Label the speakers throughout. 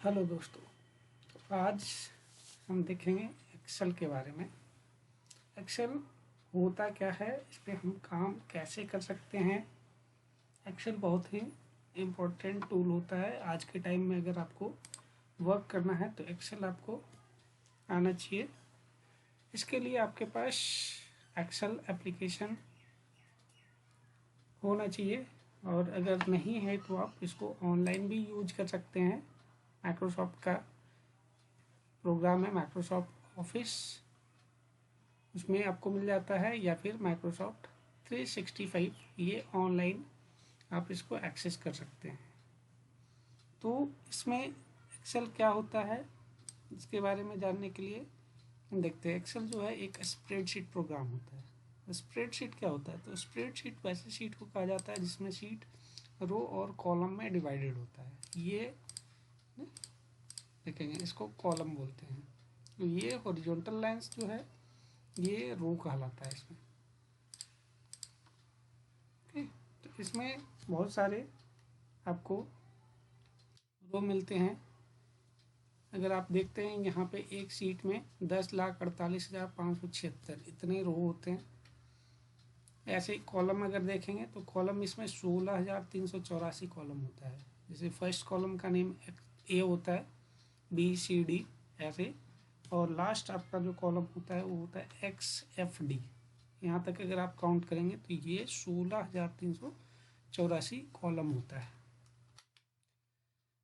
Speaker 1: Hello दोस्तों। तो आज हम देखेंगे एक्सेल के बारे में। एक्सेल होता क्या है, इस पे हम काम कैसे कर सकते हैं। एक्सेल बहुत ही इम्पोर्टेंट टूल होता है आज के टाइम में। अगर आपको वर्क करना है तो एक्सेल आपको आना चाहिए। इसके लिए आपके पास एक्सेल एप्लीकेशन होना चाहिए, और अगर नहीं है तो आप इसको ऑनलाइन भी यूज कर सकते हैं। माइक्रोसॉफ्ट का प्रोग्राम है माइक्रोसॉफ्ट ऑफिस, उसमें आपको मिल जाता है, या फिर माइक्रोसॉफ्ट 365, ये ऑनलाइन आप इसको एक्सेस कर सकते हैं। तो इसमें एक्सेल क्या होता है, इसके बारे में जानने के लिए हम देखते हैं। एक्सेल जो है एक स्प्रेडशीट प्रोग्राम होता है। स्प्रेडशीट क्या होता है, तो स्प्रेडशीट वैसे शीट को कहा जाता है जिसमें शीट रो और कॉलम में डिवाइडेड होता है। ये देखेंगे, इसको कॉलम बोलते हैं। तो ये हॉरिजॉन्टल लाइंस जो है ये रो कहलाता है इसमें। ओके, तो इसमें बहुत सारे आपको रो मिलते हैं। अगर आप देखते हैं यहाँ पे एक सीट में 10,48,576 इतने रो होते हैं। ऐसे कॉलम अगर देखेंगे तो कॉलम इसमें 16,384 कॉलम होता है। जैसे फर्स्ट कॉलम का नेम ए होता है, BCD ऐसे, और लास्ट आपका जो कॉलम होता है वो होता है XFD। यहाँ तक अगर आप काउंट करेंगे तो ये 16,384 कॉलम होता है।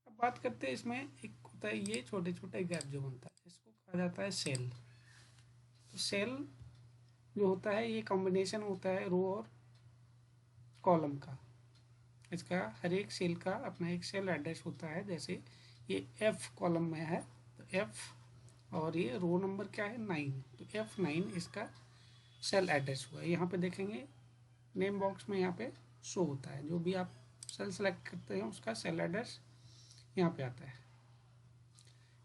Speaker 1: अब बात करते हैं, इसमें एक होता है ये छोटे छोटे गैप जो बनता है, इसको कहा जाता है सेल। तो सेल जो होता है ये कॉम्बिनेशन होता है रो और कॉलम का। इसका हर एक सेल का अपना एक सेल एड्रेस होता है। जैसे ये F कॉलम में है तो F, और ये रो नंबर क्या है 9, तो F9 इसका सेल एड्रेस हुआ है। यहाँ पे देखेंगे नेम बॉक्स में यहाँ पे शो होता है, जो भी आप सेल सेलेक्ट करते हैं उसका सेल एड्रेस यहाँ पे आता है।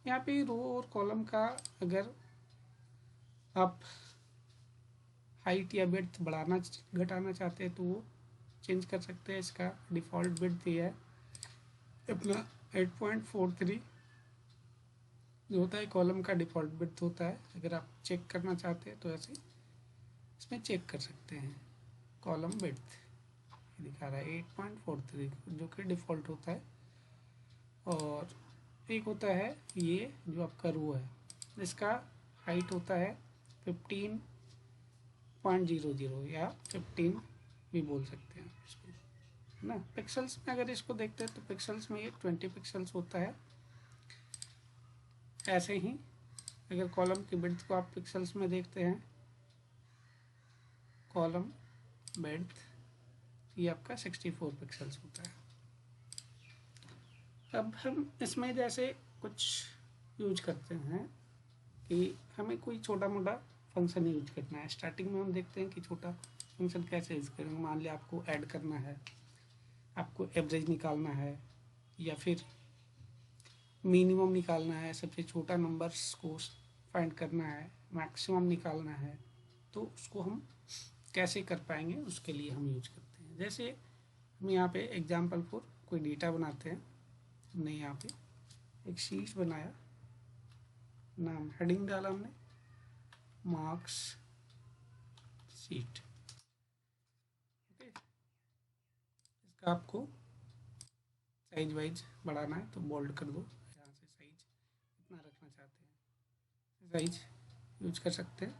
Speaker 1: यहाँ पे रो और कॉलम का अगर आप हाइट या विड्थ बढ़ाना घटाना चाहते हैं तो वो चेंज कर सकते हैं। इसका डिफ़ॉल्ट विड्थ ये है अपना 8.43 जो होता है कॉलम का डिफ़ॉल्ट विड्थ होता है। अगर आप चेक करना चाहते हैं तो ऐसे इसमें चेक कर सकते हैं। कॉलम विड्थ दिखा रहा है 8.43 जो कि डिफ़ॉल्ट होता है। और एक होता है ये जो आपका रो है, इसका हाइट होता है 15.00 या 15 भी बोल सकते हैं इसको, है ना। पिक्सल्स में अगर इसको देखते हैं तो पिक्सल्स में ये 20 पिक्सल्स होता है। ऐसे ही अगर कॉलम की विड्थ को आप पिक्सल्स में देखते हैं, कॉलम विड्थ ये आपका 64 पिक्सल्स होता है। अब हम इसमें जैसे कुछ यूज करते हैं कि हमें कोई छोटा मोटा फंक्शन यूज करना है। स्टार्टिंग में हम देखते हैं कि छोटा फंक्शन कैसे यूज करेंगे। मान लिया आपको ऐड करना है, आपको एवरेज निकालना है, या फिर मिनिमम निकालना है, सबसे छोटा नंबर्स को फाइंड करना है, मैक्सिमम निकालना है, तो उसको हम कैसे कर पाएंगे उसके लिए हम यूज करते हैं। जैसे हम यहाँ पे एग्जाम्पल फॉर कोई डेटा बनाते हैं। हमने यहाँ पे एक शीट बनाया, नाम हेडिंग डाला हमने मार्क्स शीट। ओके, इसका आपको साइज वाइज बढ़ाना है तो बोल्ड कर दो, यहाँ से साइज इतना रखना चाहते हैं साइज यूज कर सकते हैं।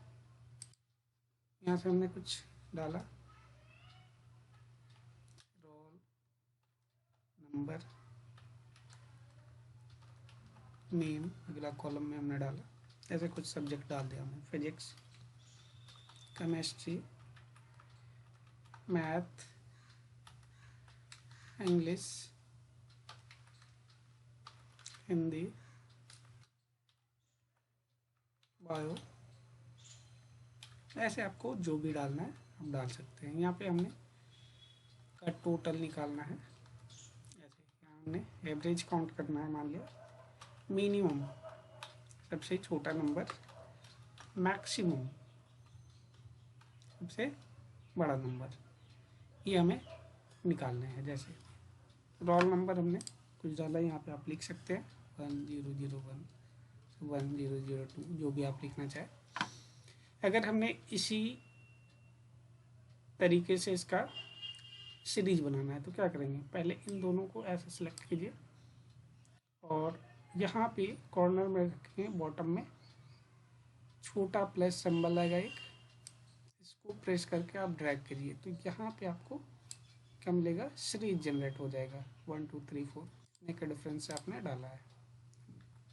Speaker 1: यहाँ से हमने कुछ डाला, रोल नंबर नेम, अगला कॉलम में हमने डाला, ऐसे कुछ सब्जेक्ट डाल दिया हमने, physics, chemistry, math, English, Hindi, bio, ऐसे आपको जो भी डालना है हम डाल सकते हैं। यहाँ पे हमने का टोटल निकालना है। ऐसे यहाँ हमने एवरेज काउंट करना है, मान लिया मिनिमम सबसे छोटा नंबर, मैक्सिमम सबसे बड़ा नंबर, ये हमें निकालने हैं। जैसे रोल नंबर हमने कुछ डाला, यहाँ पे आप लिख सकते हैं, 1001 1002 जो भी आप लिखना चाहें। अगर हमने इसी तरीके से इसका सीरीज बनाना है तो क्या करेंगे, पहले इन दोनों को ऐसे सेलेक्ट कीजिए और यहाँ पे कॉर्नर में रखेंगे, बॉटम में छोटा प्लस सिंबल आएगा एक, इसको प्रेस करके आप ड्रैग करिए तो यहाँ पे आपको क्या मिलेगा, सीरीज जनरेट हो जाएगा 1 2 3 4 इतने का डिफरेंस से आपने डाला है।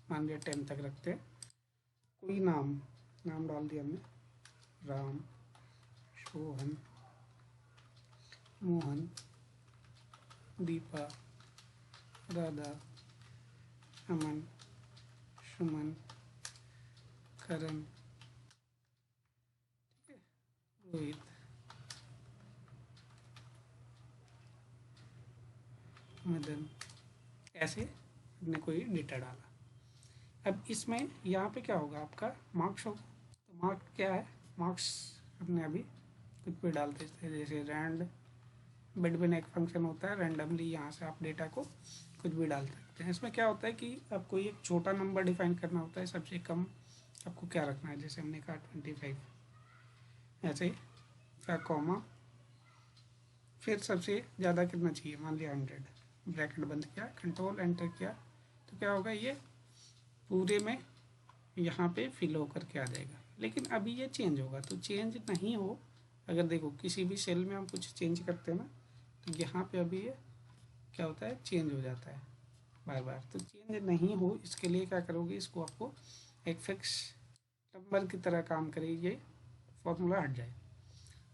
Speaker 1: मान लिया 10 तक रखते हैं, कोई नाम डाल दिया हमने, राम, सोहन, मोहन, दीपा, राधा, अमन, सुमन, करण, रोहित, मदन, ऐसे हमने कोई डेटा डाला। अब इसमें यहाँ पे क्या होगा, आपका मार्क्स होगा। तो मार्क्स क्या है, मार्क्स हमने अभी कुछ भी डालते थे, जैसे रैंड बिटवीन एक फंक्शन होता है, रैंडमली यहाँ से आप डेटा को कुछ भी डाल सकते हैं। इसमें क्या होता है कि आपको एक छोटा नंबर डिफाइन करना होता है, सबसे कम आपको क्या रखना है, जैसे हमने कहा 25, ऐसे फिर कॉमा, फिर सबसे ज़्यादा कितना चाहिए, मान लिया 100, ब्रैकेट बंद किया, कंट्रोल एंटर किया तो क्या होगा, ये पूरे में यहाँ पे फिल होकर के आ जाएगा। लेकिन अभी ये चेंज होगा, तो चेंज नहीं हो, अगर देखो किसी भी सेल में हम कुछ चेंज करते हैं ना तो यहाँ पे अभी ये क्या होता है, चेंज हो जाता है बार बार। तो चेंज नहीं हो इसके लिए क्या करोगे, इसको आपको एक फिक्स नंबर की तरह काम करेगी, ये फॉर्मूला हट जाए।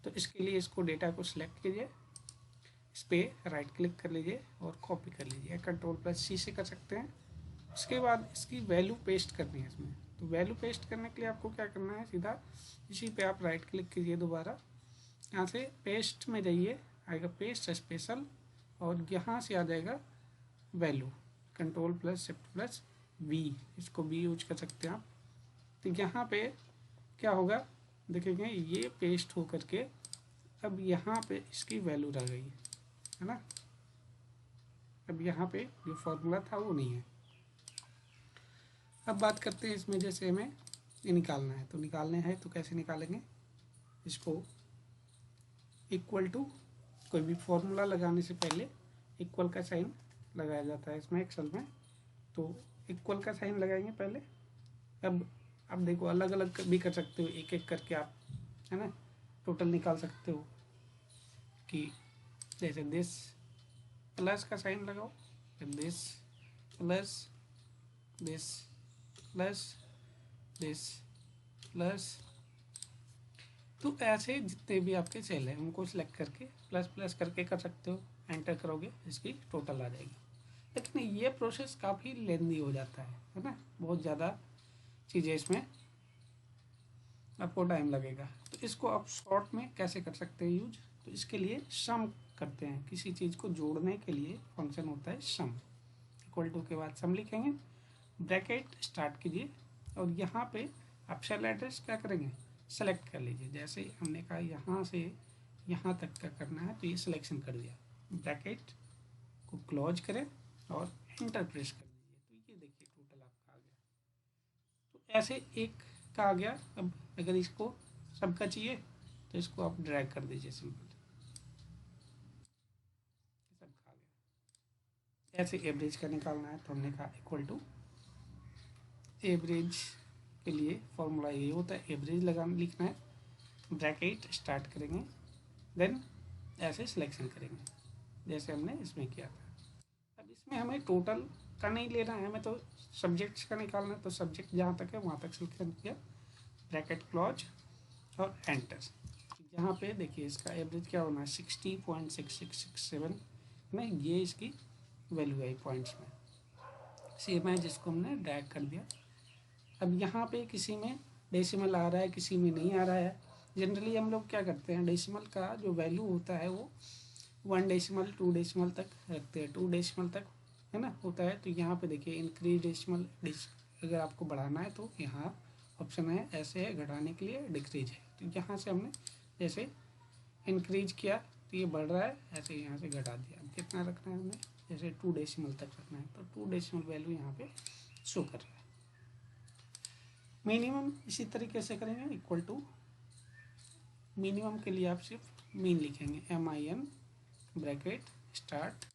Speaker 1: तो इसके लिए इसको डेटा को सिलेक्ट कीजिए, इस पर राइट क्लिक कर लीजिए और कॉपी कर लीजिए, कंट्रोल+C से कर सकते हैं। उसके बाद इसकी वैल्यू पेस्ट करनी है इसमें। तो वैल्यू पेस्ट करने के लिए आपको क्या करना है, सीधा इसी पे आप राइट क्लिक कीजिए, दोबारा यहाँ से पेस्ट में जाइए, आएगा पेस्ट स्पेशल और यहाँ से आ जाएगा वैल्यू, कंट्रोल+Shift+V, इसको भी यूज कर सकते हैं आप। तो यहाँ पे क्या होगा देखेंगे, ये पेस्ट हो करके अब यहाँ पे इसकी वैल्यू रह गई है ना। अब यहाँ पे जो फॉर्मूला था वो नहीं है। अब बात करते हैं इसमें, जैसे हमें ये निकालना है, तो निकालने हैं तो कैसे निकालेंगे, इसको इक्वल टू, कोई भी फॉर्मूला लगाने से पहले इक्वल का साइन लगाया जाता है इसमें एक्सेल में, तो इक्वल का साइन लगाएंगे पहले। अब देखो अलग अलग भी कर सकते हो, एक एक करके आप, है ना, टोटल निकाल सकते हो कि जैसे दिस प्लस का साइन लगाओ, फिर this plus this plus this plus, तो ऐसे जितने भी आपके सेल हैं उनको सिलेक्ट करके प्लस प्लस करके कर सकते हो, एंटर करोगे इसकी टोटल आ जाएगी। लेकिन ये प्रोसेस काफ़ी लेंदी हो जाता है ना, बहुत ज़्यादा चीज़ें इसमें आपको टाइम लगेगा। तो इसको आप शॉर्ट में कैसे कर सकते हैं यूज, तो इसके लिए सम करते हैं, किसी चीज़ को जोड़ने के लिए फंक्शन होता है सम, इक्वल टू के बाद सम लिखेंगे, ब्रैकेट स्टार्ट कीजिए और यहाँ पे आप सेल एड्रेस क्या करेंगे, सेलेक्ट कर लीजिए। जैसे हमने कहा यहाँ से यहाँ तक का करना है तो ये सिलेक्शन कर दिया, ब्रैकेट को क्लोज करें और एंटर प्रेस कर दीजिए, तो ये देखिए टोटल आपका आ गया। तो ऐसे एक का आ गया। अब अगर इसको सबका चाहिए तो इसको आप ड्रैग कर दीजिए, सिंपल सबका आ गया। ऐसे एवरेज का निकालना है तो हमने कहा इक्वल टू, एवरेज के लिए फॉर्मूला ये होता है, एवरेज लिखना है, ब्रैकेट स्टार्ट करेंगे, देन ऐसे सिलेक्शन करेंगे जैसे हमने इसमें किया था। अब इसमें हमें टोटल का नहीं लेना है, हमें तो सब्जेक्ट्स का निकालना है, तो सब्जेक्ट जहाँ तक है वहाँ तक सिलेक्शन किया, ब्रैकेट क्लोज और एंटर। यहाँ पे देखिए इसका एवरेज क्या होना है, 60.6667 में, ये इसकी वैल्यू आई पॉइंट्स में, सेम है जिसको हमने ड्रैग कर दिया। अब यहाँ पे किसी में डेसिमल आ रहा है, किसी में नहीं आ रहा है। जनरली हम लोग क्या करते हैं, डेसिमल का जो वैल्यू होता है वो 1 डेसिमल 2 डेसिमल तक रखते हैं, 2 डेसिमल तक है ना होता है। तो यहाँ पे देखिए इंक्रीज डेसिमल, अगर आपको बढ़ाना है तो यहाँ ऑप्शन है, ऐसे है घटाने के लिए डिक्रीज है, तो यहाँ से हमने जैसे इंक्रीज किया तो ये बढ़ रहा है, ऐसे यहाँ से घटा दिया। अब कितना रखना है हमें, जैसे 2 डेसिमल तक रखना है तो 2 डेसिमल वैल्यू यहाँ पे शो कर रहा है। मिनिमम इसी तरीके से करेंगे, इक्वल टू मिनिमम के लिए आप सिर्फ मीन लिखेंगे, MIN bracket start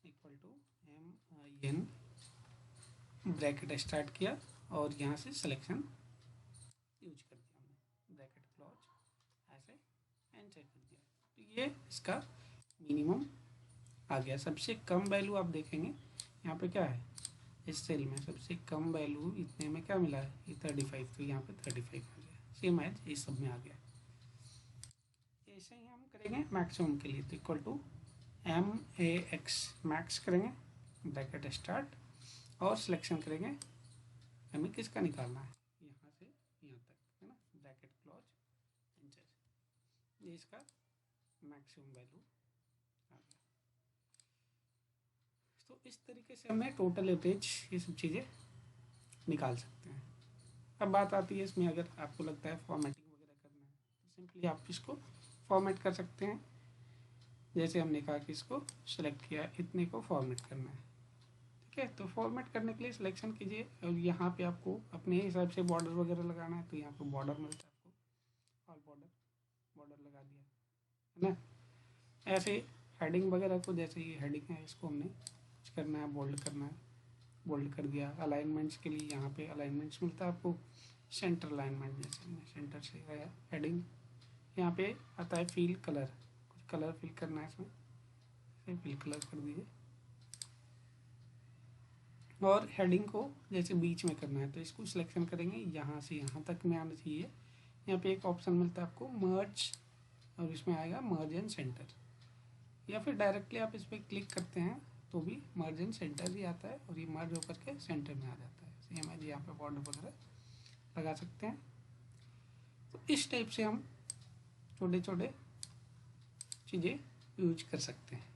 Speaker 1: equal to MIN bracket start किया और यहाँ से सिलेक्शन यूज कर दिया हमने, ब्रैकेट क्लोज ऐसे एंटर कर दिया। तो ये इसका मिनिमम आ गया। सबसे कम वैल्यू आप देखेंगे यहाँ पे क्या है, इस सेल में सबसे कम वैल्यू इतने में क्या मिला है, ये 35, तो यहाँ पे 35 आ गया, सेम एज ये सब में आ गया। ऐसे ही हम करेंगे मैक्सिमम के लिए, तो इक्वल टू MAX मैक्स करेंगे ब्रैकेट स्टार्ट और सिलेक्शन करेंगे, हमें किसका निकालना है, यहाँ से यहाँ तक है ना, ब्रैकेट क्लोज एंटर। ये इसका मैक्सिमम वैल्यू आ गया। तो इस तरीके से हमें टोटल एवरेज ये सब चीज़ें निकाल सकते हैं। अब बात आती है इसमें, अगर आपको लगता है फॉर्मेटिंग वगैरह करना है तो सिंपली आप इसको फॉर्मेट कर सकते हैं। जैसे हमने कहा कि इसको सेलेक्ट किया, इतने को फॉर्मेट करना है, ठीक है। तो फॉर्मेट करने के लिए सिलेक्शन कीजिए और यहाँ पे आपको अपने हिसाब से बॉर्डर वगैरह लगाना है, तो यहाँ पे बॉर्डर मिलता है आपको, ऑल बॉर्डर लगा दिया है ना। ऐसे हेडिंग वगैरह को, जैसे ये हेडिंग है इसको हमने कुछ करना है, बोल्ड करना है, बोल्ड कर दिया। अलाइनमेंट्स के लिए यहाँ पे अलाइनमेंट्स मिलता है आपको, सेंटर अलाइनमेंट, जैसे हमने सेंटर से गया हेडिंग। यहाँ पे आता है फील कलर, कुछ कलर फिल करना है इसमें, फिल कलर कर दीजिए। और हेडिंग को जैसे बीच में करना है तो इसको सिलेक्शन करेंगे, यहाँ से यहाँ तक में आना चाहिए। यहाँ पे एक ऑप्शन मिलता है आपको मर्ज, और इसमें आएगा मर्ज एंड सेंटर, या फिर डायरेक्टली आप इस पर क्लिक करते हैं तो भी मर्ज एंड सेंटर ही आता है और ये मर्ज होकर के सेंटर में आ जाता है। सेम है, यहाँ पे बॉर्डर वगैरह लगा सकते हैं। तो इस टाइप से हम छोटे छोटे चीज़ें यूज कर सकते हैं।